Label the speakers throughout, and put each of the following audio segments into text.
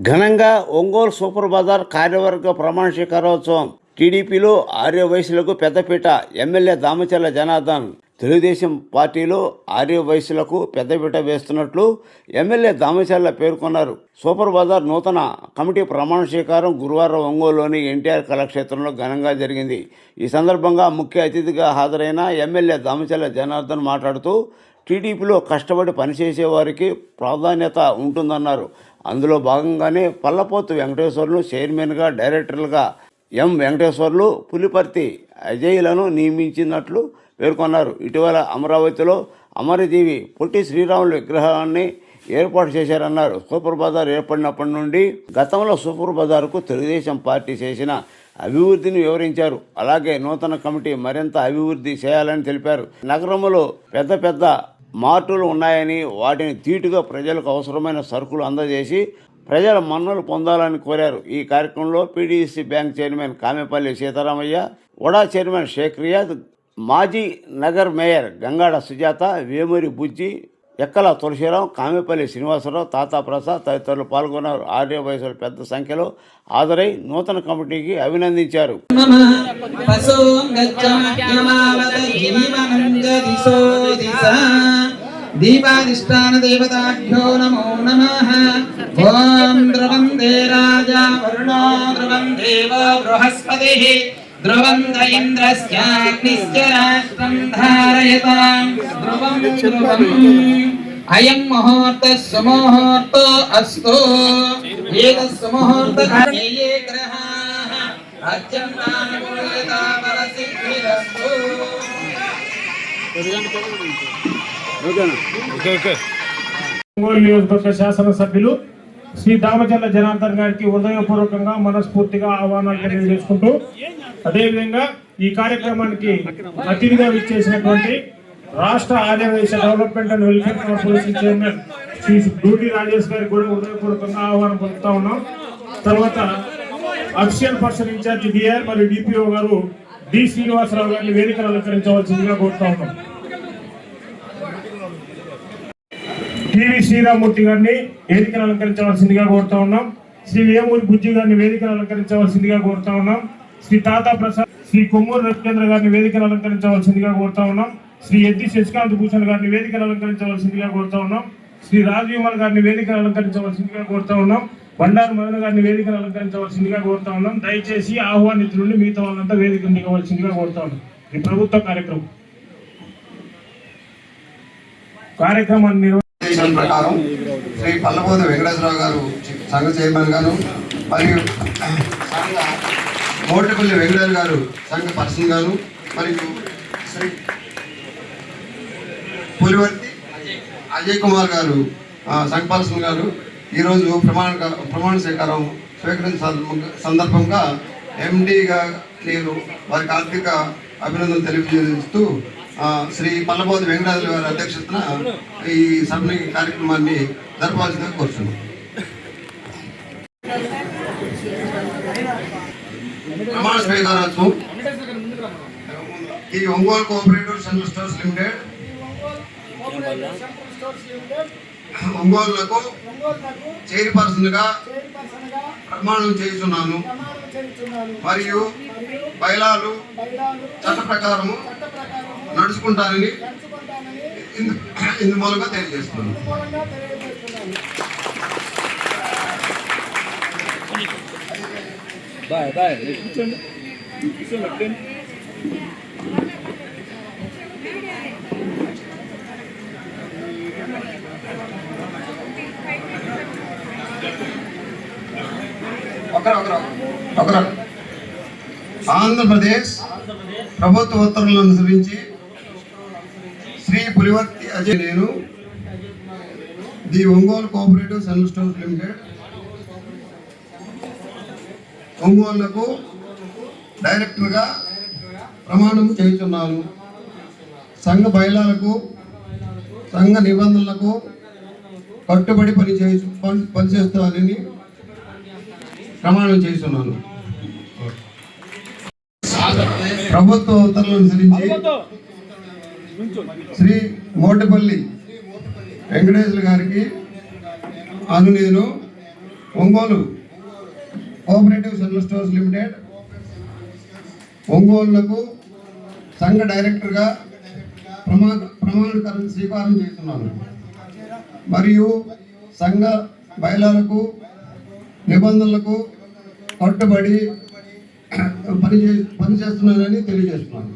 Speaker 1: ఘనంగా ఒంగోలు సూపర్ బజార్ కార్యవర్గ ప్రమాణ స్వీకారోత్సవం. టీడీపీలో ఆర్యవైశ్యులకు పెద్దపీట. ఎమ్మెల్యే దామచర్ల జనార్దన్ తెలుగుదేశం పార్టీలో ఆర్యవైశ్యులకు పెద్దపీట వేస్తున్నట్లు ఎమ్మెల్యే దామచర్ల పేర్కొన్నారు. సూపర్ బజార్ నూతన కమిటీ ప్రమాణ స్వీకారం గురువారం ఒంగోలులోని ఎన్టీఆర్ కళాక్షేత్రంలో ఘనంగా జరిగింది. ఈ సందర్భంగా ముఖ్య అతిథిగా హాజరైన ఎమ్మెల్యే దామచర్ల జనార్దన్ మాట్లాడుతూ టీడీపీలో కష్టపడి పనిచేసే వారికి ప్రాధాన్యత ఉంటుందన్నారు. అందులో భాగంగానే పల్లపోతు వెంకటేశ్వర్లు చైర్మన్గా, డైరెక్టర్లుగా ఎం వెంకటేశ్వర్లు, పులిపర్తి అజయ్లను నియమించినట్లు పేర్కొన్నారు. ఇటీవల అమరావతిలో అమరజీవి పొట్టి శ్రీరాములు విగ్రహాన్ని ఏర్పాటు చేశారన్నారు. సూపర్ బజార్ ఏర్పడినప్పటి నుండి గతంలో సూపర్ బజార్కు తెలుగుదేశం పార్టీ చేసిన అభివృద్ధిని వివరించారు. అలాగే నూతన కమిటీ మరింత అభివృద్ధి చేయాలని తెలిపారు. నగరంలో పెద్ద మార్టులు ఉన్నాయని, వాటిని ధీటుగా ప్రజలకు అవసరమైన సరుకులు అందజేసి ప్రజల మన్నలు పొందాలని కోరారు. ఈ కార్యక్రమంలో PDC bank chairman Kamepalli Seetharamaiah, వడా చైర్మన్ షేక్ రియాద్, మాజీ నగర్ మేయర్ గంగాడ సుజాత, వేమూరి బుజ్జి, ఎక్కల తులసిరావు, కామెపల్లి శ్రీనివాసరావు, తాతా ప్రసాద్ తదితరులు పాల్గొన్నారు. ఆర్యవైశ్యులు పెద్ద సంఖ్యలో హాజరై నూతన కమిటీకి అభినందించారు.
Speaker 2: దీపాదిష్టాన దేవతాభ్యో నమో నమః. ఓం ధ్రువం దే రాజా వరుణో ధ్రువం దేవో బృహస్పతిః ధ్రువం ద ఇంద్రస్యాగ్నిశ్చ రాష్ట్రం ధారయతాం ధ్రువం ధ్రువం. అయం ముహూర్తః సుముహూర్తో అస్తు. ఏతస్ సుముహూర్తకాలే ఏ గ్రహాః అత్యంతానుకూలతా బలసిద్ధిరస్తు.
Speaker 3: ఒంగోలు నియోజకవర్గ శాసనసభ్యులు శ్రీ దామచర్ల జనార్దన్ గారికి హృదయపూర్వకంగా మనస్ఫూర్తిగా ఆహ్వానాలు తెలియజేసుకుంటూ, అదేవిధంగా ఈ కార్యక్రమానికి అతిథిగా విచ్చేసినటువంటి రాష్ట్ర ఆర్యవైశ్య development and welfare corporation chairman Shri Duti Rajesh గారికి కూడా హృదయపూర్వకంగా ఆహ్వానం పొందుతా ఉన్నాం. తర్వాత అఫీషియల్ పర్సన్ ఇన్ఛార్జి డిఆర్ మరియు డిపిఓ గారు డి శ్రీనివాసరావు గారిని వేదికను అలంకరించవలసిందిగా కోరుతా ఉన్నాం. టీవీ శ్రీరామూర్తి గారిని వేదికను అలంకరించవలసిందిగా కోరుతా ఉన్నాం. శ్రీ వేమూరి బుజ్జి గారిని వేదికను అలంకరించవలసిందిగా కోరుతా ఉన్నాం. శ్రీ తాతా ప్రసాద్, శ్రీ కొమ్మూరు రవిచంద్ర గారిని వేదికను అలంకరించవలసిందిగా కోరుతా ఉన్నాం. శ్రీ ఎద్ది శశికాంత్ భూషణ్ గారిని వేదికను అలంకరించవలసిందిగా కోరుతా ఉన్నాం. శ్రీ రాజవిమల్ గారిని వేదికను అలంకరించవలసిందిగా కోరుతా ఉన్నాం. బండారు మదన్ గారిని వేదికను అలంకరించవలసిందిగా కోరుతా ఉన్నాం. దయచేసి ఆహ్వానితులని మిగతా వాళ్ళంతా వేదికను దిగవలసిందిగా కోరుతా ఉన్నాం. ఈ ప్రభుత్వ కార్యక్రమాన్ని
Speaker 4: ప్రకారం శ్రీ పల్లపోతు వెంకటేశ్వరరావు గారు సంఘ చైర్మన్ గారు, మరియు మోటపల్లి వెంకటేశ్వర గారు సంఘ పర్సన్ గారు, మరియు శ్రీ పులివర్తి అజయ్ కుమార్ గారు సంఘ పర్సన్ గారు ఈరోజు ప్రమాణ స్వీకారం స్వీకరించిన సందర్భంగా ఎండీగా నేను వారికి ఆర్థిక అభినందనలు తెలియజేస్తూ శ్రీ పల్లపోతు వెంకటేశ్వర గారి అధ్యక్షతన ఈ సభని కార్యక్రమాన్ని జరపాల్సిందిగా కోరుతున్నాను. ప్రమాణ స్వీకారోత్సవం ఈ Ongole cooperative central stores limited ఒంగోలులకు చైర్పర్సన్ గా ప్రమాణం చేస్తున్నాను మరియు బైలాలు చట్ట ప్రకారము నడుచుకుంటానని ఇందు మూలంగా తెలియజేస్తున్నాను. ఆంధ్రప్రదేశ్ ప్రభుత్వ ఉత్తర్వులను అనుసరించి శ్రీ పులివర్తి అజయ్ నేను the Ongole cooperative central stores limited ఒంగోలుకు డైరెక్టర్గా ప్రమాణం చేస్తున్నాను. సంఘ బయలాలకు సంఘ నిబంధనలకు కట్టుబడి పనిచేస్తానని ప్రమాణం చేస్తున్నాను. ప్రభుత్వ ఉత్తర్వులను అనుసరించి శ్రీ మోటపల్లి వెంకటేశ్వర గారికి నేను Ongole cooperative cellular stores limited ఒంగోలులకు సంఘ డైరెక్టర్గా ప్రమాణీకరణ స్వీకారం చేస్తున్నాను మరియు సంఘ బయలాలకు నిబంధనలకు కట్టుబడి పనిచేస్తున్నానని తెలియజేస్తున్నాను.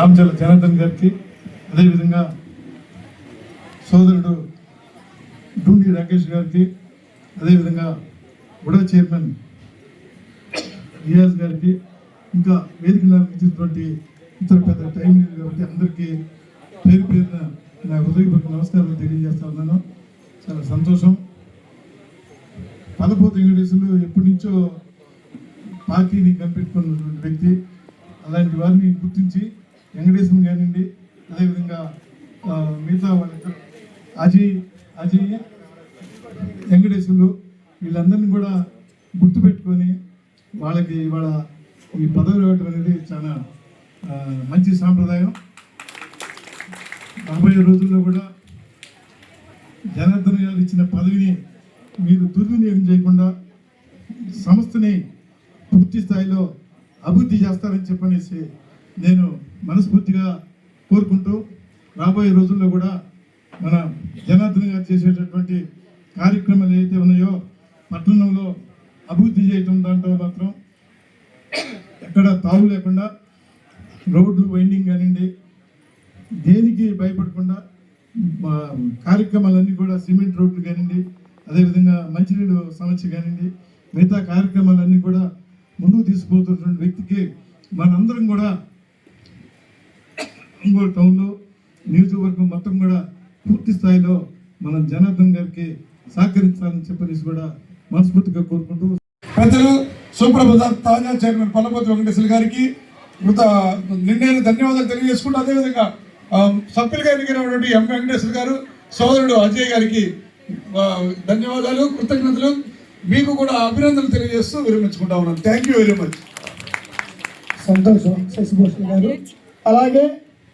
Speaker 5: దామచర్ల జనార్దన్ గారికి, అదేవిధంగా సోదరుడు డూండి రాకేష్ గారికి, అదేవిధంగా ఉడా చైర్మన్ రియాజ్ గారికి, ఇంకా వేదికలో ఇచ్చినటువంటి ఇతర పెద్ద టైం లేదు కాబట్టి అందరికీ పేరు పేరున నా హృదయపూర్వక నమస్కారాలు తెలియజేస్తా ఉన్నాను. చాలా సంతోషం. పల్లపోతు వెంకటేశ్వర్లు ఎప్పటి నుంచో పార్టీని కనిపెట్టుకున్నటువంటి వ్యక్తి. అలాంటి వారిని గుర్తించి వెంకటేశ్వరం కానివ్వండి, అదేవిధంగా మిగతా వాళ్ళ అజయ్ వెంకటేశ్వర్లు వీళ్ళందరినీ కూడా గుర్తుపెట్టుకొని వాళ్ళకి ఇవాళ ఈ పదవి ఇవ్వటం అనేది చాలా మంచి సాంప్రదాయం. రాబోయే రోజుల్లో కూడా జనార్దన్ గారు ఇచ్చిన పదవిని మీరు దుర్వినియోగం చేయకుండా సంస్థని పూర్తి స్థాయిలో అభివృద్ధి చేస్తారని చెప్పనేసి నేను మనస్ఫూర్తిగా కోరుకుంటూ, రాబోయే రోజుల్లో కూడా మన జనార్దన్ గారు చేసేటటువంటి కార్యక్రమాలు ఏవైతే ఉన్నాయో పట్టణంలో అభివృద్ధి చేయటం దాంట్లో మాత్రం ఎక్కడ తావు లేకుండా రోడ్లు వైండింగ్ కానివ్వండి, దేనికి భయపడకుండా కార్యక్రమాలన్నీ కూడా సిమెంట్ రోడ్లు కానివ్వండి, అదేవిధంగా మంచినీళ్ళు సమస్య కానివ్వండి, మిగతా కార్యక్రమాలన్నీ కూడా ముందుకు తీసుకుపోతున్నటువంటి వ్యక్తికి మనందరం కూడా ఒంగోలు టౌన్లో నియోజకవర్గం మొత్తం కూడా పూర్తి స్థాయిలో మనం జనార్దన్ గారికి సహకరించాలని చెప్పేసి కూడా మనస్ఫూర్తిగా కోరుకుంటూ,
Speaker 6: పెద్దలు సూపర్ బజార్ తాజా చైర్మన్ పల్లపోతు వెంకటేశ్వర గారికి నిన్నైన ధన్యవాదాలు తెలియజేసుకుంటూ, అదేవిధంగా సభ్యులుగా ఎన్నికైనటువంటి ఎం వెంకటేశ్వర గారు, సోదరుడు అజయ్ గారికి ధన్యవాదాలు, కృతజ్ఞతలు. మీకు కూడా అభినందనలు తెలియజేస్తూ విరమించుకుంటా ఉన్నాను. Thank you very much.
Speaker 7: సంతోషం శశిభూషణ్ గారు. అలాగే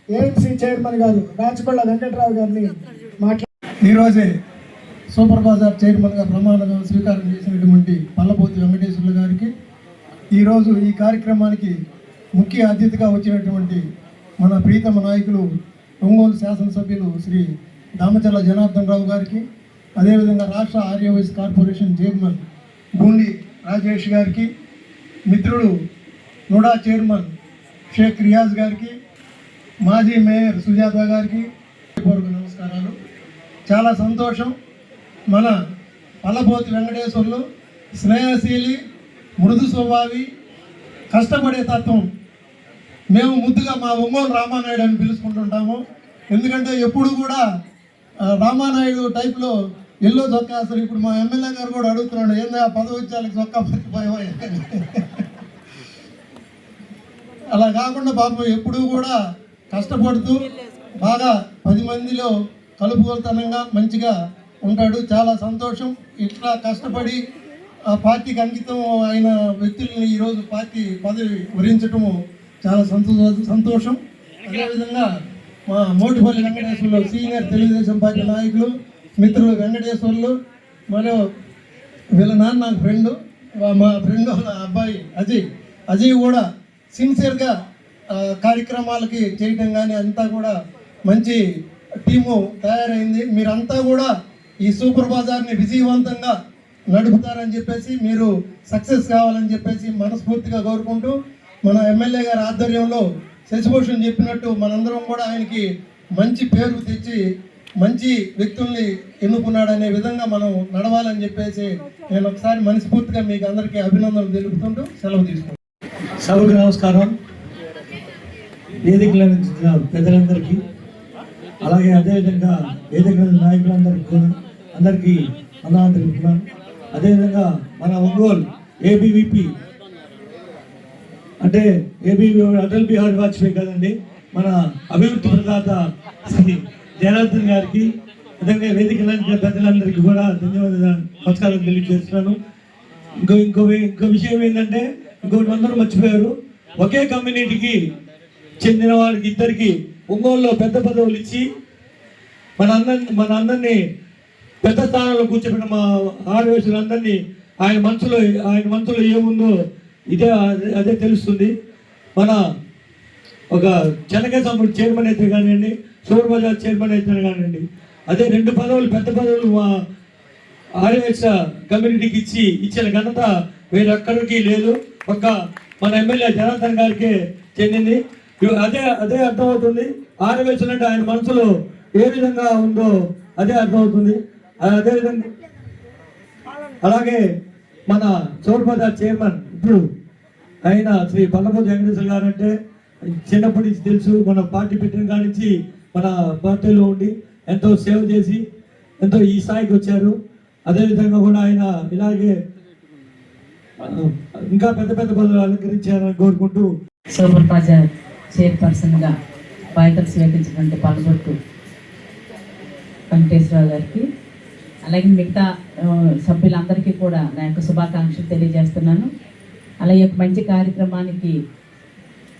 Speaker 7: ఏఎంసీ చైర్మన్ గారు రాచకొండ వెంకటరావు గారిని ఈరోజే సూపర్ బజార్ చైర్మన్గా ప్రమాణ స్వీకారం చేసినటువంటి పల్లపోతు వెంకటేశ్వర్లు గారికి, ఈరోజు ఈ కార్యక్రమానికి ముఖ్య అతిథిగా వచ్చినటువంటి మన ప్రీతమ నాయకులు ఒంగోలు శాసనసభ్యులు శ్రీ దామచర్ల జనార్దన్ రావు గారికి, అదేవిధంగా రాష్ట్ర ఆర్యవైశ్య కార్పొరేషన్ చైర్మన్ బూండి రాజేష్ గారికి, మిత్రుడు నుడా చైర్మన్ షేక్ రియాజ్ గారికి, మాజీ మేయర్ సుజాత గారికి పూర్వక నమస్కారాలు. చాలా సంతోషం. మన పల్లపోతు వెంకటేశ్వర్లు స్నేహశీలి, మృదు స్వభావి, కష్టపడే తత్వం. మేము ముద్దుగా మా ఒంగోలు రామానాయుడు అని పిలుచుకుంటుంటాము. ఎందుకంటే ఎప్పుడు కూడా రామానాయుడు టైప్లో ఎల్లో చొక్కా, అసలు ఇప్పుడు మా ఎమ్మెల్యే గారు కూడా అడుగుతున్నాడు, ఏందా పదవి వచ్చేళ్ళకి చొక్కా పట్టిపోయావా. అలా కాకుండా పాపం ఎప్పుడూ కూడా కష్టపడుతూ బాగా 10 మందిలో కలుపుకొలతనంగా మంచిగా ఉంటాడు. చాలా సంతోషం. ఇట్లా కష్టపడి ఆ పార్టీకి అంకితం అయిన వ్యక్తుల్ని ఈరోజు పార్టీ పదవి వరించటము చాలా సంతోషం. అదేవిధంగా మా మోటిపల్లి వెంకటేశ్వర్లు సీనియర్ తెలుగుదేశం పార్టీ నాయకులు, మిత్రులు వెంకటేశ్వర్లు, మరియు వీళ్ళ నాన్న నాకు ఫ్రెండు, మా ఫ్రెండ్ వాళ్ళ అబ్బాయి అజయ్ కూడా సిన్సియర్గా కార్యక్రమాలకి చేయటం కానీ అంతా కూడా మంచి టీము తయారైంది. మీరంతా కూడా ఈ సూపర్ బజార్ని విజయవంతంగా నడుపుతారని చెప్పేసి, మీరు సక్సెస్ కావాలని చెప్పేసి మనస్ఫూర్తిగా కోరుకుంటూ, మన ఎమ్మెల్యే గారి ఆధ్వర్యంలో శశిభూషణ్ చెప్పినట్టు మనందరం కూడా ఆయనకి మంచి పేరు తెచ్చి మంచి వ్యక్తుల్ని ఎన్నుకున్నాడనే విధంగా మనం నడవాలని చెప్పేసి నేను ఒకసారి మనస్ఫూర్తిగా మీకు అందరికీ అభినందనలు తెలుపుతుంటూ సెలవు తీసుకుంటాను.
Speaker 8: సభకు నమస్కారం. వేదికల పెద్దలందరికీ, అలాగే అదేవిధంగా వేదికల నాయకులందరికీ వందనాలు తెలుపుతున్నాను. అదేవిధంగా మన ఒంగోలు ఏబీవీపీ అంటే అటల్ బిహారీ వాజ్పేయి కదండి, మన అభివృద్ధి ప్రదాత శ్రీ జనార్దన్ గారికి, అదేవిధంగా వేదికల పెద్దలందరికీ కూడా ధన్యవాదాలు నమస్కారం తెలియజేస్తున్నాను. ఇంకో విషయం ఏంటంటే, ఇంకోటి అందరూ మర్చిపోయారు, ఒకే కమ్యూనిటీకి చెందిన వారికి ఇద్దరికి ఒంగోలులో పెద్ద పదవులు ఇచ్చి మన అందరినీ పెద్ద స్థానంలో కూర్చోబెట్టిన మా ఆర్యవేశ్వరులందరినీ ఆయన మనసులో ఏముందో అదే తెలుస్తుంది. మన ఒక చెనకే సంపూర్ణ చైర్మన్ అయితే కానివ్వండి, సూపర్ బజార్ చైర్మన్ అయితే కానివ్వండి, అదే 2 పదవులు పెద్ద పదవులు మా ఆర్యవేశ్వ కమ్యూనిటీకి ఇచ్చిన ఘనత వేరెక్కడికి లేదు. ఒక మన ఎమ్మెల్యే జనార్దన్ గారికి చెందింది. అదే అర్థమవుతుంది. ఆర్యవైశ్యులు అంటే ఆయన మనసులో ఏ విధంగా ఉందో అదే అర్థమవుతుంది. అదేవిధంగా అలాగే మన సూపర్బజార్ చైర్మన్ ఇప్పుడు ఆయన శ్రీ పల్లపోతు వెంకటేశ్వర గారు అంటే చిన్నప్పటి నుంచి తెలుసు. మన పార్టీ పెట్టిన కాడి నుంచి మన పార్టీలో ఉండి ఎంతో సేవ చేసి ఎంతో ఈ స్థాయికి వచ్చారు. అదేవిధంగా కూడా ఆయన ఇలాగే ఇంకా పెద్ద పెద్ద పదవులు అలంకరించారని కోరుకుంటూ
Speaker 9: సూపర్ బజార్ చైర్పర్సన్గా బాధ్యతలు స్వీకరించినటువంటి పల్లబొట్టు వెంకటేశ్వరరావు గారికి అలాగే మిగతా సభ్యులందరికీ కూడా నా యొక్క శుభాకాంక్షలు తెలియజేస్తున్నాను. అలాగే ఒక మంచి కార్యక్రమానికి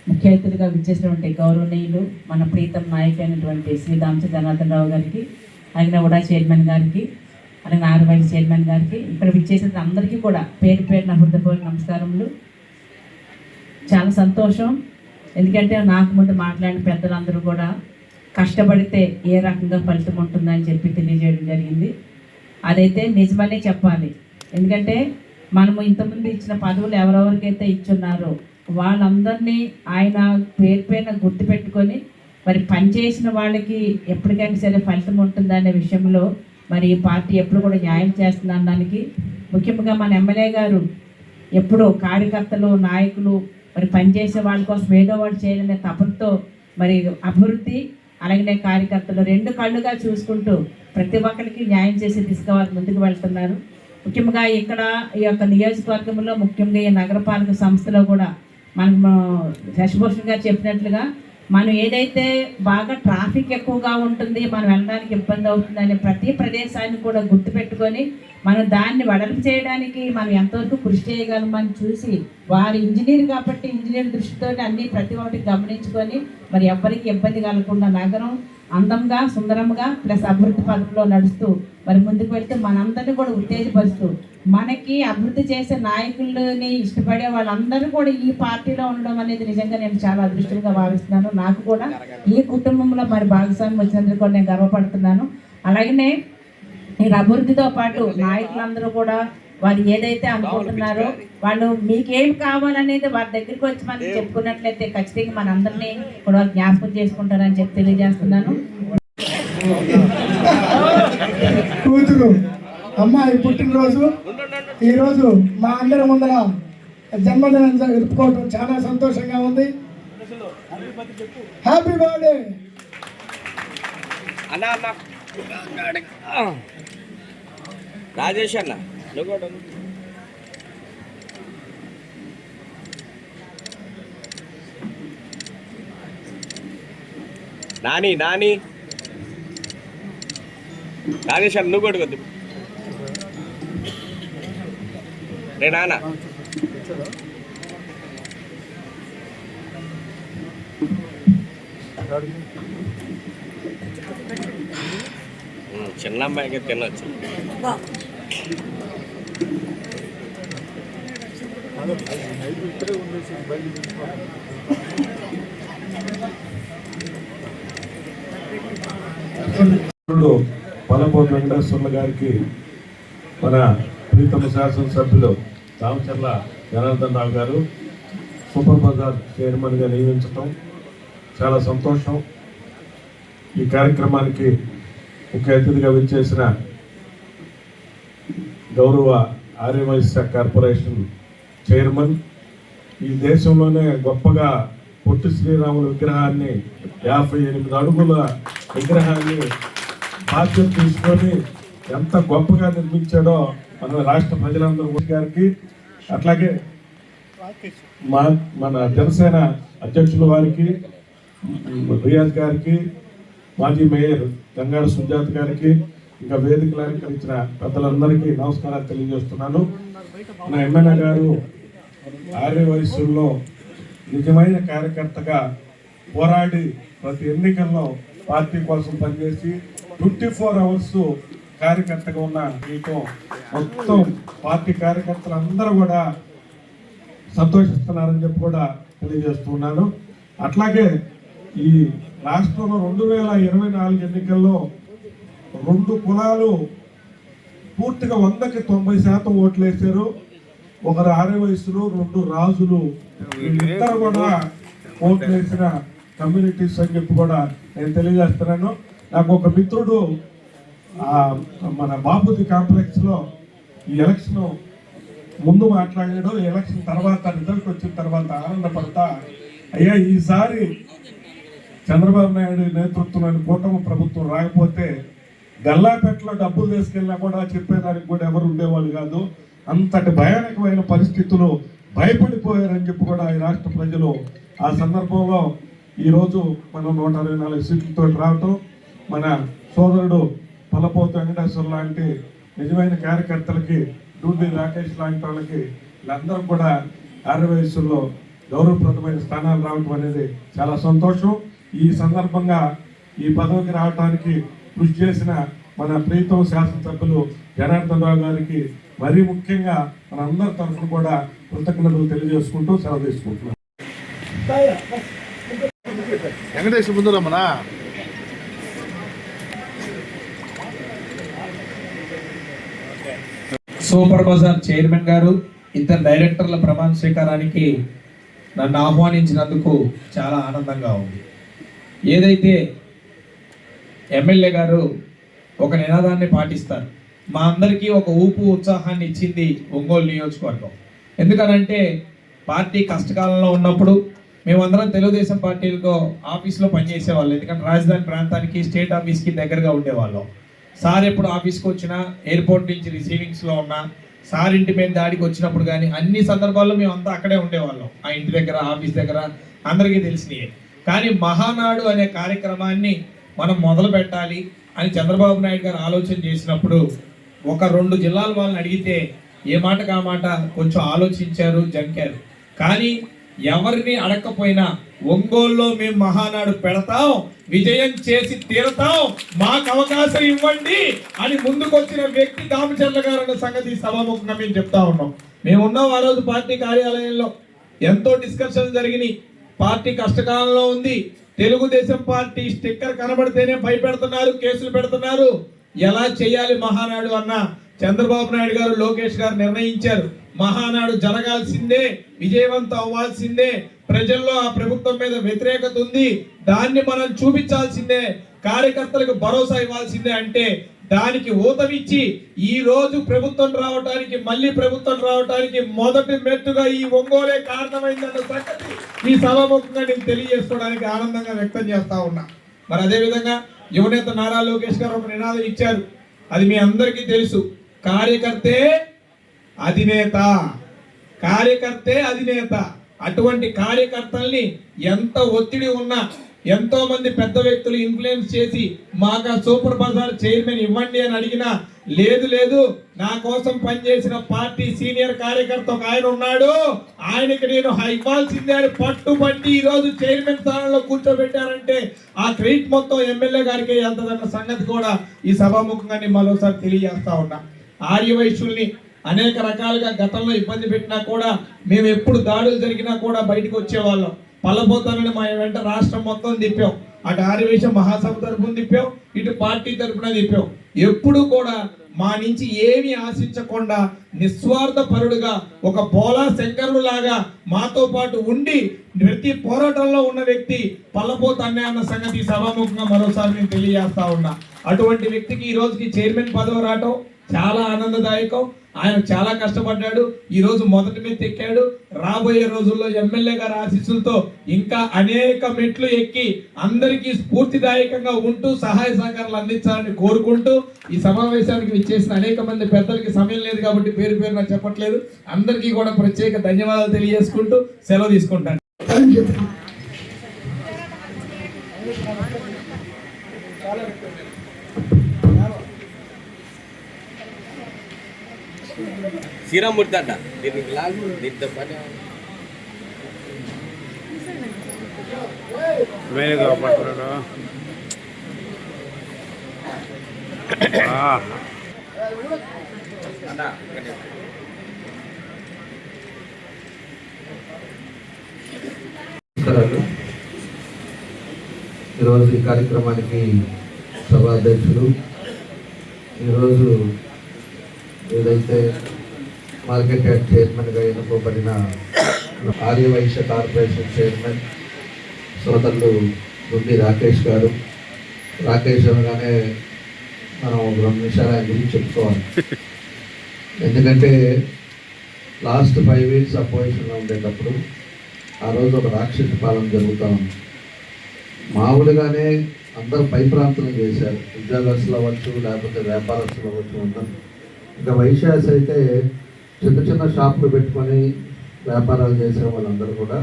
Speaker 9: ముఖ్య అతిథిగా విచ్చేసినటువంటి గౌరవనీయులు మన ప్రీతం నాయకులైనటువంటి శ్రీ దామచర్ల జనార్దన్ రావు గారికి, అలాగే ఉడా చైర్మన్ గారికి, అలాగే ఆర్వైస్ చైర్మన్ గారికి, ఇక్కడ విచ్చేసిన అందరికీ కూడా పేరు పేరు నా హృదయపూర్వక నమస్కారములు. చాలా సంతోషం. ఎందుకంటే నాకు ముందు మాట్లాడిన పెద్దలందరూ కూడా కష్టపడితే ఏ రకంగా ఫలితం ఉంటుందని చెప్పి తెలియజేయడం జరిగింది. అదైతే నిజమనే చెప్పాలి. ఎందుకంటే మనము ఇంతకుముందు ఇచ్చిన పదవులు ఎవరెవరికైతే ఇచ్చున్నారో వాళ్ళందరినీ ఆయన పేరు పేరున గుర్తుపెట్టుకొని మరి పనిచేసిన వాళ్ళకి ఎప్పటికైనా సరే ఫలితం ఉంటుందనే విషయంలో మరి ఈ పార్టీ ఎప్పుడు కూడా న్యాయం చేస్తుందన్న దానికి ముఖ్యంగా మన ఎమ్మెల్యే గారు ఎప్పుడూ కార్యకర్తలు నాయకులు మరి పనిచేసే వాళ్ళ కోసం ఏదో వాళ్ళు చేయాలనే తపనతో మరి అభివృద్ధి అలాగే కార్యకర్తలు రెండు కళ్ళుగా చూసుకుంటూ ప్రతి ఒక్కరికి న్యాయం చేసే దిశగా వారు ముందుకు వెళ్తున్నారు. ముఖ్యంగా ఇక్కడ ఈ యొక్క నియోజకవర్గంలో ముఖ్యంగా ఈ నగరపాలక సంస్థలో కూడా మనం శశిభూషణ్ గారు చెప్పినట్లుగా మనం ఏదైతే బాగా ట్రాఫిక్ ఎక్కువగా ఉంటుంది, మనం వెళ్ళడానికి ఇబ్బంది అవుతుందనే ప్రతి ప్రదేశాన్ని కూడా గుర్తుపెట్టుకొని మనం దాన్ని వెడల్పు చేయడానికి మనం ఎంతవరకు కృషి చేయగలమని చూసి వారి ఇంజనీర్ కాబట్టి ఇంజనీర్ దృష్టితో అన్నీ ప్రతి ఒక్కటి గమనించుకొని మరి ఎవ్వరికి ఇబ్బంది కలగకుండా నగరం అందంగా సుందరంగా ప్లస్ అభివృద్ధి పథంలో నడుస్తూ మరి ముందుకు వెళ్తే మనందరినీ కూడా ఉత్తేజపరుస్తూ మనకి అభివృద్ధి చేసే నాయకులని ఇష్టపడే వాళ్ళందరూ కూడా ఈ పార్టీలో ఉండడం అనేది నిజంగా నేను చాలా అదృష్టంగా భావిస్తున్నాను. నాకు కూడా ఈ కుటుంబంలో మరి భాగస్వామ్యం వచ్చినందుకు కూడా నేను గర్వపడుతున్నాను. అలాగనే ఈ అభివృద్ధితో పాటు నాయకులందరూ కూడా వారు ఏదైతే అనుకుంటున్నారో వాళ్ళు మీకేం కావాలనేది వారి దగ్గరికి వచ్చి మనం చెప్పుకున్నట్లయితే ఖచ్చితంగా మనందరినీ కూడా జ్ఞాపకం చేసుకుంటారని చెప్పి తెలియజేస్తున్నాను.
Speaker 7: కూతురు అమ్మాయి పుట్టినరోజు ఈరోజు మా అందరి ముందర జన్మదినం జరుపుకోవడం చాలా సంతోషంగా ఉంది. హ్యాపీ బర్త్డే
Speaker 2: రాజేష్ అన్న. నాని నాని రాజేష్ అన్న నువ్వు కొట్టుకొద్దు రే నాన్న. చిన్న అమ్మాయికి తినొచ్చు.
Speaker 3: పల్లపోతు వెంకటేశ్వర్ల గారికి మన ప్రీతమ శాసనసభ్యులు దామచర్ల జనార్దన్ రావు గారు సూపర్ బజార్ చైర్మన్గా నియమించడం చాలా సంతోషం. ఈ కార్యక్రమానికి ముఖ్య అతిథిగా విచ్చేసిన గౌరవ ఆర్యవైశ్య కార్పొరేషన్ చైర్మన్, ఈ దేశంలోనే గొప్పగా పొట్టి శ్రీరాముల విగ్రహాన్ని 58 అడుగుల విగ్రహాన్ని బాధ్యత తీసుకొని ఎంత గొప్పగా నిర్మించాడో మన రాష్ట్ర ప్రజలందరూ గారికి, అట్లాగే మన జనసేన అధ్యక్షుల వారికి, రియాజ్ గారికి, మాజీ మేయర్ గంగాడ సుజాత గారికి, ఇంకా వేదికలు అలంకరించిన పెద్దలందరికీ నమస్కారాలు తెలియజేస్తున్నాను. మన ఎమ్మెల్యే గారు ఆర్యవైశ్యుల్లో నిజమైన కార్యకర్తగా పోరాడి ప్రతి ఎన్నికల్లో పార్టీ కోసం పనిచేసి 24 అవర్స్ కార్యకర్తగా ఉన్న మీతో మొత్తం పార్టీ కార్యకర్తలు అందరూ కూడా సంతోషిస్తున్నారని చెప్పి కూడా తెలియజేస్తున్నాను. అట్లాగే ఈ రాష్ట్రంలో 2024 ఎన్నికల్లో 2 కులాలు పూర్తిగా 100కి 90% ఓట్లు వేశారు. ఒకరు ఆర్యవైశ్యులు, 2 రాజులు, వీళ్ళిద్దరు కూడా ఓట్లు వేసిన
Speaker 6: కమ్యూనిటీస్ అని చెప్పి కూడా నేను తెలియజేస్తున్నాను. నాకు ఒక మిత్రుడు మన బాపూజీ కాంప్లెక్స్లో ఈ ఎలక్షన్ ముందు మాట్లాడాడు, ఎలక్షన్ తర్వాత రిజల్ట్ వచ్చిన తర్వాత ఆనందపడతా, అయ్యా ఈసారి చంద్రబాబు నాయుడు నేతృత్వంలోని కూటమి ప్రభుత్వం రాకపోతే గల్లాపెట్టలో డబ్బులు తీసుకెళ్ళినా కూడా చెప్పేదానికి కూడా ఎవరు ఉండేవాళ్ళు కాదు, అంతటి భయానకమైన పరిస్థితులు భయపడిపోయారని చెప్పి కూడా ఈ రాష్ట్ర ప్రజలు ఆ సందర్భంలో ఈరోజు మనం 124 సీట్లతో రావటం, మన సోదరుడు పల్లపోతు వెంకటేశ్వర లాంటి నిజమైన కార్యకర్తలకి, డూడి రాకేష్ లాంటి వాళ్ళకి వీళ్ళందరూ కూడా ఆర్యవైశ్యుల్లో గౌరవప్రదమైన స్థానాలు రావటం అనేది చాలా సంతోషం. ఈ సందర్భంగా ఈ పదవికి రావడానికి కృషి చేసిన మన ప్రీతం శాసనసభ్యులు జనార్దన్ రావు గారికి మరీ ముఖ్యంగా మన అందరి తరఫున కూడా కృతజ్ఞతలు తెలియజేసుకుంటూ సెలవు తీసుకుంటున్నాం.
Speaker 5: వెంకటేశ్వర ముందు రమ్మనా.
Speaker 10: సూపర్ బజార్ చైర్మన్ గారు, ఇద్దరు డైరెక్టర్ల ప్రమాణ స్వీకారానికి నన్ను ఆహ్వానించినందుకు చాలా ఆనందంగా ఉంది. ఏదైతే ఎమ్మెల్యే గారు ఒక నినాదాన్ని పాటిస్తారు, మా అందరికీ ఒక ఊపు ఉత్సాహాన్ని ఇచ్చింది ఒంగోలు నియోజకవర్గం. ఎందుకనంటే పార్టీ కష్టకాలంలో ఉన్నప్పుడు మేమందరం తెలుగుదేశం పార్టీలకు ఆఫీస్లో పనిచేసేవాళ్ళు. ఎందుకంటే రాజధాని ప్రాంతానికి, స్టేట్ ఆఫీస్కి దగ్గరగా ఉండేవాళ్ళం. సార్ ఎప్పుడు ఆఫీస్కి వచ్చినా, ఎయిర్పోర్ట్ నుంచి రిసీవింగ్స్లో ఉన్నా, సార్ ఇంటి మీద దాడికి వచ్చినప్పుడు కానీ అన్ని సందర్భాల్లో మేమంతా అక్కడే ఉండేవాళ్ళం. ఆ ఇంటి దగ్గర, ఆఫీస్ దగ్గర అందరికీ తెలిసినయే. కానీ మహానాడు అనే కార్యక్రమాన్ని మనం మొదలు పెట్టాలి అని చంద్రబాబు నాయుడు గారు ఆలోచన చేసినప్పుడు ఒక 2 జిల్లాల వాళ్ళని అడిగితే ఏ మాటకు ఆ మాట కొంచెం ఆలోచించారు, జంకారు. కానీ ఎవరిని అడగకపోయినా ఒంగోలులో మేము మహానాడు పెడతాం, విజయం చేసి తీరతాం, మాకు అవకాశం ఇవ్వండి అని ముందుకొచ్చిన వ్యక్తి దామచర్ల గారు అన్న సంగతి సభాముఖంగా మేము చెప్తా ఉన్నాం. మేము ఉన్నాం ఆ రోజు పార్టీ కార్యాలయంలో, ఎంతో డిస్కషన్ జరిగినాయి. పార్టీ కష్టకాలంలో ఉంది, తెలుగుదేశం పార్టీ స్టిక్కర్ కనబడితేనే భయపెడుతున్నారు, కేసులు పెడుతున్నారు. ఎలా చేయాలి మహానాడు అన్న చంద్రబాబు నాయుడు గారు, లోకేష్ గారు నిర్ణయించారు. మహానాడు జరగాల్సిందే, విజయవంతం అవ్వాల్సిందే, ప్రజల్లో ఆ ప్రభుత్వం మీద వ్యతిరేకత ఉంది, దాన్ని మనం చూపించాల్సిందే, కార్యకర్తలకు భరోసా ఇవ్వాల్సిందే అంటే దానికి ఊతమిచ్చి ఈ రోజు ప్రభుత్వం రావడానికి, మళ్ళీ ప్రభుత్వం రావడానికి మొదటి మెట్టుగా ఈ ఒంగోలే కారణమైందన్న సంగతి ఈ సభాముఖంగా నేను తెలియజేసుకోవడానికి ఆనందంగా వ్యక్తం చేస్తా ఉన్నా. మరి అదేవిధంగా యువనేత నారా లోకేష్ గారు ఒక నినాదం ఇచ్చారు, అది మీ అందరికీ తెలుసు, కార్యకర్తే అధినేత, కార్యకర్తే అధినేత. అటువంటి కార్యకర్తల్ని ఎంత ఒత్తిడి ఉన్నా, ఎంతో మంది పెద్ద వ్యక్తులు ఇన్ఫ్లుయెన్స్ చేసి మాకు సూపర్ బజార్ చైర్మన్ ఇవ్వండి అని అడిగినా లేదు లేదు, నా కోసం పనిచేసిన పార్టీ సీనియర్ కార్యకర్త ఒక ఆయన ఉన్నాడు, ఆయనకి నేను ఇవ్వాల్సిందే అని పట్టుబట్టి ఈ రోజు చైర్మన్ స్థానంలో కూర్చోబెట్టారంటే ఆ క్రెడిట్ మొత్తం ఎమ్మెల్యే గారికి వెళ్తుందన్న సంగతి కూడా ఈ సభాముఖంగా నేను మరోసారి తెలియజేస్తా ఉన్నా. ఆర్యవైశ్యుల్ని అనేక రకాలుగా గతంలో ఇబ్బంది పెట్టినా కూడా మేము ఎప్పుడు దాడులు జరిగినా కూడా బయటకు వచ్చేవాళ్ళం. పల్లపోతానని మా వెంట రాష్ట్రం మొత్తం తిప్పాం, అటు ఆర్యవైశ్య మహాసభ తరఫున తిప్పాం, ఇటు పార్టీ తరఫున తిప్పాం. ఎప్పుడు కూడా మా నుంచి ఏమీ ఆశించకుండా నిస్వార్థ పరుడుగా ఒక పోలా శంకరుడు లాగా మాతో పాటు ఉండి ప్రతి పోరాటంలో ఉన్న వ్యక్తి పల్లపోత అన్నయ్య అన్న సంగతి సభాముఖంగా మరోసారి నేను తెలియజేస్తా ఉన్నా. అటువంటి వ్యక్తికి ఈ రోజుకి చైర్మన్ పదవి రావటం చాలా ఆనందదాయకం. ఆయన చాలా కష్టపడ్డాడు, ఈ రోజు మొదటి మెట్టు ఎక్కాడు. రాబోయే రోజుల్లో ఎమ్మెల్యే గారి ఆశీస్సులతో ఇంకా అనేక మెట్లు ఎక్కి అందరికీ స్ఫూర్తిదాయకంగా ఉంటూ సహాయ సహకారాలు అందించాలని కోరుకుంటూ ఈ సమావేశానికి విచ్చేసిన అనేక మంది పెద్దలకి సమయం లేదు కాబట్టి పేరు పేరు నాకు చెప్పట్లేదు, అందరికీ కూడా ప్రత్యేక ధన్యవాదాలు తెలియజేసుకుంటూ సెలవు తీసుకుంటాను.
Speaker 2: శ్రీరామూర్తి అడ్డ దీనికి లాగు దీంతో పని
Speaker 11: ఈరోజు ఈ కార్యక్రమానికి సభాధ్యక్షులు, ఈరోజు ఏదైతే మార్కెట్ చైర్మన్గా ఎన్నుకోబడిన ఆర్యవైశ్య కార్పొరేషన్ చైర్మన్ సోదరులు గుండి రాకేష్ గారు. రాకేష్ అనగానే మనం 2 నిమిషాలు ఆయన గురించి చెప్పుకోవాలి. ఎందుకంటే లాస్ట్ 5 వీక్స్ అపోజిషన్లో ఉండేటప్పుడు ఆ రోజు ఒక రాక్షస పాలన జరుగుతూ ఉంది. మామూలుగానే అందరూ భయప్రాంతం చేశారు, ఉద్యోగస్తులు అవ్వచ్చు, లేకపోతే వ్యాపారస్తులు అవ్వచ్చు. అందరూ ఇంకా వైశ్యాస్ అయితే చిన్న చిన్న షాపులు పెట్టుకొని వ్యాపారాలు చేసే వాళ్ళందరూ కూడా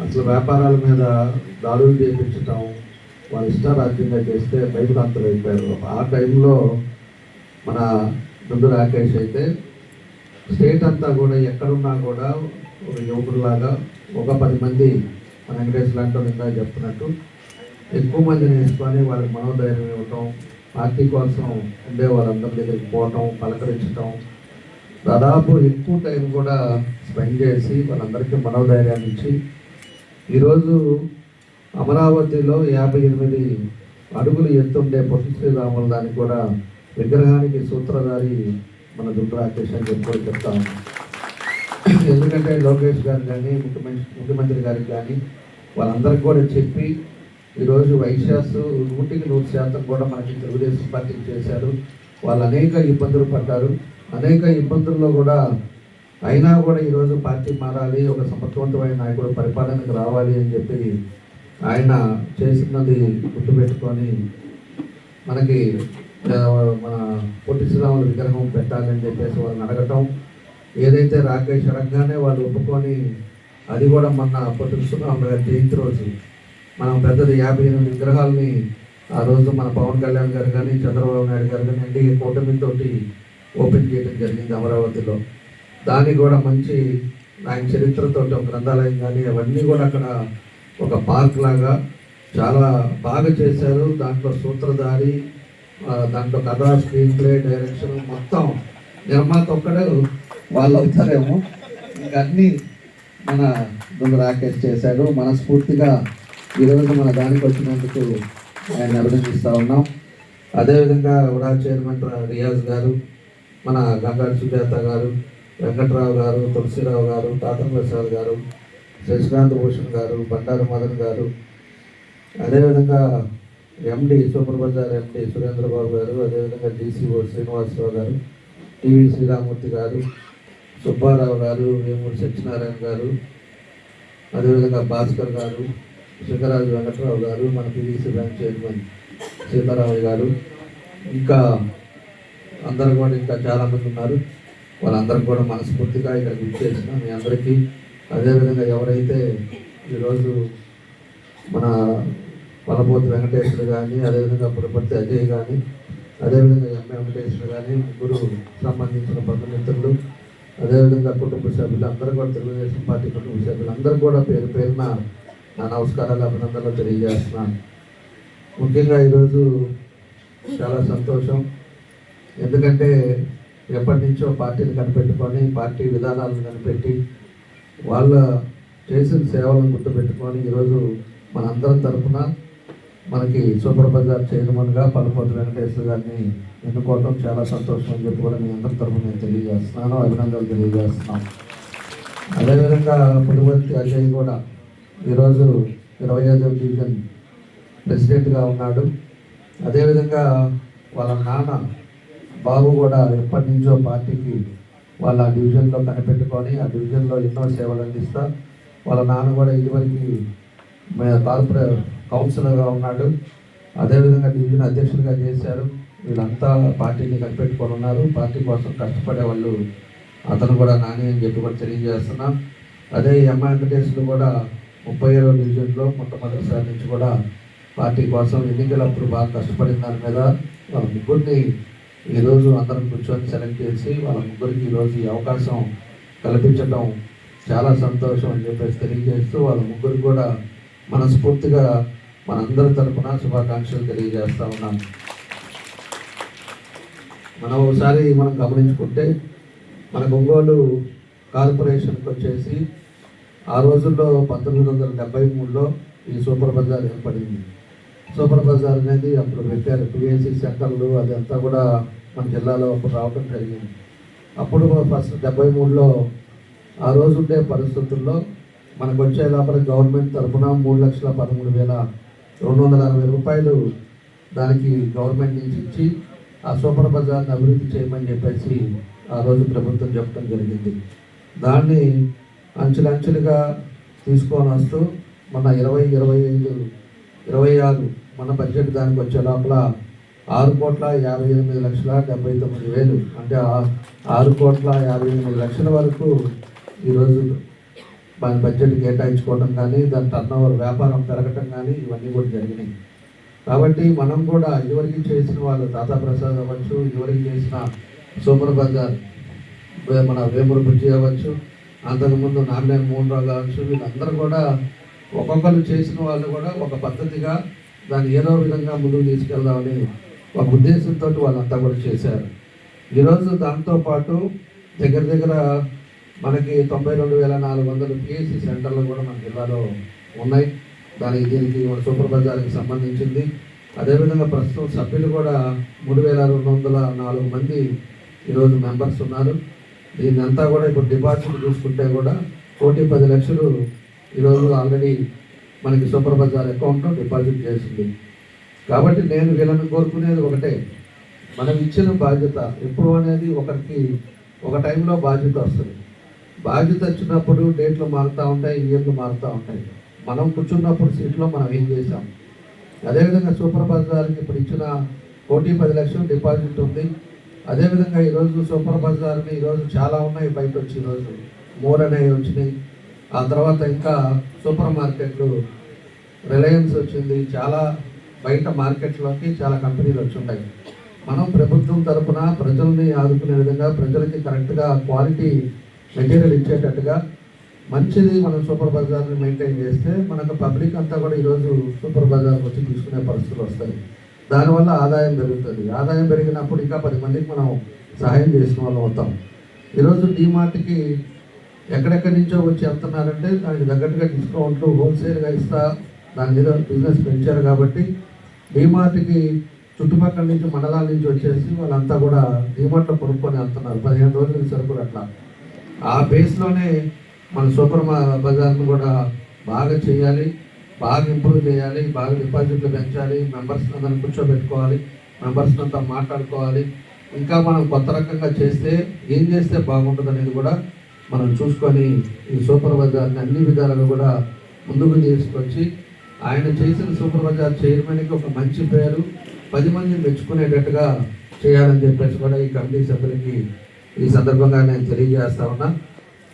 Speaker 11: అసలు వ్యాపారాల మీద దాడులు చేయించటం, వాళ్ళ ఇష్టారాజ్యంగా చేస్తే భయభ్రాంతులు అయిపోయారు. ఆ టైంలో మన దుండు రాకేష్ అయితే స్టేట్ అంతా కూడా ఎక్కడున్నా కూడా ఒక యువకుడిలాగా ఒక 10 మంది మన వెంకటేశ్వర లాంటి ఇంకా చెప్తున్నట్టు ఎక్కువ మందిని వేసుకొని వాళ్ళకి మనోధైర్యం ఇవ్వటం, పార్టీ కోసం ఉండే వాళ్ళందరి దగ్గరికి పోవటం, పలకరించటం, దాదాపు ఎక్కువ టైం కూడా స్పెండ్ చేసి వాళ్ళందరికీ మనోధైర్యాన్ని ఇచ్చి ఈరోజు అమరావతిలో 58 అడుగులు ఎత్తుండే పొట్టి శ్రీరాములు దానికి కూడా విగ్రహానికి సూత్రధారి మన దుండు రాకేష్ అని చెప్తాము. ఎందుకంటే లోకేష్ గారు కానీ ముఖ్యమంత్రి గారికి కానీ వాళ్ళందరికీ కూడా చెప్పి ఈరోజు వైశ్యాస్ 100% కూడా మనకి తెలుగుదేశం పార్టీకి చేశారు. వాళ్ళు అనేక ఇబ్బందులు పడ్డారు. అనేక ఇబ్బందుల్లో కూడా అయినా కూడా ఈరోజు పార్టీ మారాలి, ఒక సమర్థవంతమైన నాయకుడు పరిపాలనకు రావాలి అని చెప్పి ఆయన చేసినది గుర్తుపెట్టుకొని మనకి మన పొట్టి శ్రీరాములు విగ్రహం పెట్టాలని చెప్పేసి వాళ్ళని అడగటం, ఏదైతే రాకేష్ అడగగానే వాళ్ళు ఒప్పుకొని అది కూడా మొన్న పొట్టి శ్రీరాములు గారి జయంతి రోజు మనం పెద్దది 58 విగ్రహాలని ఆ రోజు మన పవన్ కళ్యాణ్ గారు కానీ చంద్రబాబు నాయుడు గారు కానీ ఎన్డీఏ కూటమితోటి ఓపెన్ చేయడం జరిగింది అమరావతిలో. దానికి కూడా మంచి ఆయన చరిత్రతో ఒక గ్రంథాలయం కానీ అవన్నీ కూడా అక్కడ ఒక పార్క్ లాగా చాలా బాగా చేశారు. దాంట్లో సూత్రధారి, దాంట్లో కథ, స్క్రీన్ ప్లే, డైరెక్షన్ మొత్తం నిర్మాత ఒక్కడే వాళ్ళు అవుతారేమో. ఇంకా అన్నీ మన దుండు రాకేష్ చేశాడు. మనస్ఫూర్తిగా ఈరోజు మన దానికి వచ్చినందుకు ఆయన అభినందిస్తూ ఉన్నాం. అదేవిధంగా ఉడా చైర్మన్ రియాజ్ గారు, మన గంగాడి సుజాత గారు, వెంకట్రావు గారు, తులసిరావు గారు, తాతం ప్రసాద్ గారు, శశికాంత్ భూషణ్ గారు, బండారు మదన్ గారు, అదేవిధంగా ఎండి సూపర్ బజార్ ఎండి సురేంద్రబాబు గారు, అదేవిధంగా డీసీఓ శ్రీనివాసరావు గారు, టీవీ శ్రీరామూర్తి గారు, సుబ్బారావు గారు, వేమూరి సత్యనారాయణ గారు, అదేవిధంగా భాస్కర్ గారు, శంకరాజు వెంకట్రావు గారు, మన పీవీసీ బ్యాంక్ చైర్మన్ సీతారామయ్య గారు, ఇంకా అందరూ కూడా ఇంకా చాలామంది ఉన్నారు. వాళ్ళందరికీ కూడా మనస్ఫూర్తిగా ఇక్కడ గుర్తేసిన మీ అందరికీ, అదేవిధంగా ఎవరైతే ఈరోజు మన వలపోతు వెంకటేశ్వర కానీ, అదేవిధంగా పురపర్తి అజయ్ కానీ, అదేవిధంగా ఎంఏ వెంకటేశ్వర కానీ, ముగ్గురు సంబంధించిన బంధుమిత్రులు, అదేవిధంగా కుటుంబ సభ్యులు అందరూ కూడా తెలుగుదేశం పార్టీ కుటుంబ సభ్యులు అందరూ కూడా పేరు పేరున నా నమస్కారాలు, అభినందనలు తెలియజేస్తున్నాను. ముఖ్యంగా ఈరోజు చాలా సంతోషం. ఎందుకంటే ఎప్పటి నుంచో పార్టీని కనిపెట్టుకొని, పార్టీ విధానాలను కనిపెట్టి, వాళ్ళ చేసిన సేవలను గుర్తుపెట్టుకొని ఈరోజు మనందరం తరఫున మనకి సూపర్ బజార్ చైర్మన్గా పల్లపోతు వెంకటేశ్వర గారిని ఎన్నుకోవడం చాలా సంతోషం అని చెప్పి కూడా మీ అందరి తరఫున నేను తెలియజేస్తున్నాను, అభినందనలు తెలియజేస్తున్నాను. అదేవిధంగా పులివర్తి అజయ్ కూడా ఈరోజు 25వ డివిజన్ ప్రెసిడెంట్గా ఉన్నాడు. అదేవిధంగా వాళ్ళ నాన్న బాబు కూడా ఎప్పటి నుంచో పార్టీకి వాళ్ళ డివిజన్లో కనిపెట్టుకొని ఆ డివిజన్లో ఎన్నో సేవలు అందిస్తా. వాళ్ళ నాన్న కూడా ఇదివరకు కౌన్సిలర్గా ఉన్నాడు, అదేవిధంగా డివిజన్ అధ్యక్షుడిగా చేశారు. వీళ్ళంతా పార్టీని కనిపెట్టుకొని ఉన్నారు. పార్టీ కోసం కష్టపడే వాళ్ళు అతను కూడా నాని అని చెప్పి కూడా తెలియజేస్తున్నాం. అదే ఎంఐ వెంకటేశ్వరులు కూడా 37వ డివిజన్లో మొట్టమొదటిసారి నుంచి కూడా పార్టీ కోసం ఎన్నికలప్పుడు బాగా కష్టపడిన దాని మీద వాళ్ళ ముగ్గురిని ఈరోజు అందరం కూర్చొని సెలెక్ట్ చేసి వాళ్ళ ముగ్గురికి ఈరోజు ఈ అవకాశం కల్పించడం చాలా సంతోషం అని చెప్పేసి తెలియజేస్తూ వాళ్ళ ముగ్గురికి కూడా మనస్ఫూర్తిగా మనందరి తరఫున శుభాకాంక్షలు తెలియజేస్తూ ఉన్నాను. మనం ఒకసారి గమనించుకుంటే మన ఒంగోలు కార్పొరేషన్కి వచ్చేసి ఆ రోజుల్లో 1973లో ఈ సూపర్ బజార్ ఏర్పడింది. సూపర్ బజార్ అనేది అప్పుడు పెట్టారు, పిఎస్సి సెంటర్లు అదంతా కూడా మన జిల్లాలో అప్పుడు రావడం జరిగింది. అప్పుడు ఫస్ట్ 73లో ఆ రోజు ఉండే పరిస్థితుల్లో మనకు వచ్చే లోపల గవర్నమెంట్ తరఫున 3,13,260 రూపాయలు దానికి గవర్నమెంట్ నుంచి ఇచ్చి ఆ సూపర్ బజార్ని అభివృద్ధి చేయమని చెప్పేసి ఆ రోజు ప్రభుత్వం చెప్పడం జరిగింది. దాన్ని అంచెలంచెలుగా తీసుకొని వస్తూ మన 2025-26 మన బడ్జెట్ దానికి వచ్చే లోపల 6,58,79,000 అంటే 6,58,00,000 వరకు ఈరోజు మన బడ్జెట్ కేటాయించుకోవడం కానీ దాని టర్నోవర్ వ్యాపారం పెరగటం కానీ ఇవన్నీ కూడా జరిగినాయి. కాబట్టి మనం కూడా ఇదివరకు చేసిన వాళ్ళు తాతా ప్రసాద్ అవ్వచ్చు, ఇదివరకు చేసిన సూపర్ బజార్ మన వేమూరు బుజ్జి అవ్వచ్చు, అంతకుముందు నారాయణ మోహన్ రావు కావచ్చు, వీళ్ళందరూ కూడా ఒక్కొక్కరు చేసిన వాళ్ళు కూడా ఒక పద్ధతిగా దాన్ని ఏదో విధంగా ముందుకు తీసుకెళ్దామని ఒక ఉద్దేశంతో వాళ్ళంతా కూడా చేశారు. ఈరోజు దాంతోపాటు దగ్గర మనకి 92,400 పిఎస్సి సెంటర్లు కూడా మన జిల్లాలో ఉన్నాయి. దీనికి మన సూపర్ బజార్కి సంబంధించింది. అదేవిధంగా ప్రస్తుతం సభ్యులు కూడా 3,204 మంది ఈరోజు మెంబర్స్ ఉన్నారు. దీన్ని అంతా కూడా ఇప్పుడు డిపాజిట్ చూసుకుంటే కూడా 1,10,00,000 ఈరోజు ఆల్రెడీ మనకి సూపర్ బజార్ అకౌంట్లో డిపాజిట్ చేసింది. కాబట్టి నేను వీళ్ళని కోరుకునేది ఒకటే, మనం ఇచ్చిన బాధ్యత ఎప్పుడు అనేది ఒకరికి ఒక టైంలో బాధ్యత వస్తుంది. బాధ్యత వచ్చినప్పుడు డేట్లు మారుతూ ఉంటాయి, ఇయర్లు మారుతూ ఉంటాయి. మనం కూర్చున్నప్పుడు సీట్లో మనం ఏం చేసాం. అదేవిధంగా సూపర్ బజార్కి ఇప్పుడు ఇచ్చిన 1,10,00,000 డిపాజిట్ ఉంది. అదేవిధంగా ఈరోజు సూపర్ బజార్ని ఈరోజు చాలా ఉన్నాయి బయట వచ్చి, ఈరోజు మోర్ అనేవి వచ్చినాయి. ఆ తర్వాత ఇంకా సూపర్ మార్కెట్లు రిలయన్స్ వచ్చింది, చాలా బయట మార్కెట్లోకి చాలా కంపెనీలు వచ్చి ఉంటాయి. మనం ప్రభుత్వం తరఫున ప్రజల్ని ఆదుకునే విధంగా ప్రజలకి కరెక్ట్గా క్వాలిటీ మెటీరియల్ ఇచ్చేటట్టుగా మంచిది మనం సూపర్ బజార్ని మెయింటైన్ చేస్తే మనకు పబ్లిక్ అంతా కూడా ఈరోజు సూపర్ బజార్కి వచ్చి తీసుకునే పరిస్థితులు వస్తాయి. దానివల్ల ఆదాయం పెరుగుతుంది. ఆదాయం పెరిగినప్పుడు ఇంకా 10 మందికి మనం సహాయం చేసిన వాళ్ళు అవుతాం. ఈరోజు డీమార్ట్కి ఎక్కడెక్కడి నుంచో వచ్చి వెళ్తున్నారంటే దానికి తగ్గట్టుగా డిస్కౌంట్లు హోల్సేల్గా ఇస్తా దాని మీద బిజినెస్ పెంచారు. కాబట్టి డీమార్ట్కి చుట్టుపక్కల నుంచి మండలాల నుంచి వచ్చేసి వాళ్ళంతా కూడా డీమార్ట్లో కొనుక్కొని వెళ్తున్నారు 15 రోజులకి సరుకులు. అట్లా ఆ బేస్లోనే మన సూపర్ బజార్ను కూడా బాగా చేయాలి, బాగా ఇంప్రూవ్ చేయాలి, బాగా డిపాజిట్లు పెంచాలి, మెంబర్స్ అందరిని కూర్చోబెట్టుకోవాలి, మెంబర్స్ అంతా మాట్లాడుకోవాలి. ఇంకా మనం కొత్త రకంగా చేస్తే ఏం చేస్తే బాగుంటుంది అనేది కూడా మనం చూసుకొని ఈ సూపర్ బజార్ని అన్ని విధాలుగా కూడా ముందుకు తీసుకొచ్చి ఆయన చేసిన సూపర్ బజార్ చైర్మన్కి ఒక మంచి పేరు 10 మంది మెచ్చుకునేటట్టుగా చేయాలని చెప్పేసి కూడా ఈ కమిటీ సభ్యులకి ఈ సందర్భంగా నేను తెలియజేస్తా ఉన్నా.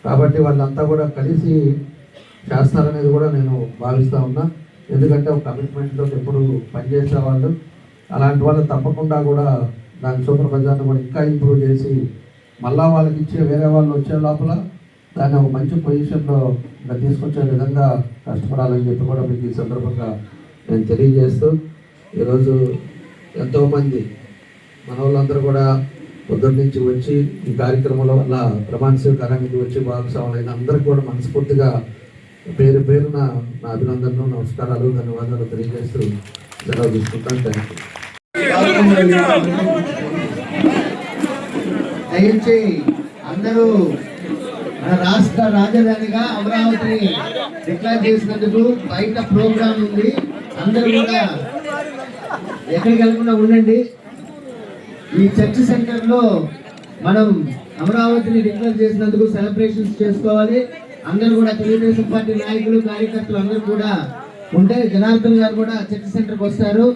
Speaker 11: కాబట్టి వాళ్ళంతా కూడా కలిసి చేస్తారనేది కూడా నేను భావిస్తూ ఉన్నా. ఎందుకంటే ఒక కమిట్మెంట్తో ఎప్పుడు పనిచేసే వాళ్ళు, అలాంటి వాళ్ళు తప్పకుండా కూడా దాని సూపర్ బజార్ని కూడా ఇంకా ఇంప్రూవ్ చేసి మళ్ళా వాళ్ళకి ఇచ్చే వేరే వాళ్ళు వచ్చే లోపల దాన్ని ఒక మంచి పొజిషన్లో ఇంకా తీసుకొచ్చే విధంగా కష్టపడాలని చెప్పి కూడా మీకు ఈ సందర్భంగా నేను తెలియజేస్తూ, ఈరోజు ఎంతోమంది మన వాళ్ళందరూ కూడా పొద్దున్న నుంచి వచ్చి ఈ కార్యక్రమంలో వల్ల ప్రమాణ స్వీకారానికి వచ్చి భాగస్వాములైన అందరికీ కూడా మనస్ఫూర్తిగా పేరు పేరున నా అభినందనలు, నమస్కారాలు, ధన్యవాదాలు తెలియజేస్తూ సెలవు తీసుకుంటాను. Thank you.
Speaker 7: దయచేసి అందరూ మన రాష్ట్ర రాజధానిగా అమరావతిని డిక్లేర్ చేసినందుకు బయట ప్రోగ్రాం ఉంది. అందరూ కూడా ఎక్కడికి వెళ్ళకుండా ఉండండి. ఈ చర్చ్ సెంటర్లో మనం అమరావతిని డిక్లేర్ చేసినందుకు సెలబ్రేషన్స్ చేసుకోవాలి. అందరూ కూడా తెలుగుదేశం పార్టీ నాయకులు, కార్యకర్తలు అందరూ కూడా ఉంటే జనార్దన్ గారు కూడా చర్చ్ సెంటర్కి వస్తారు.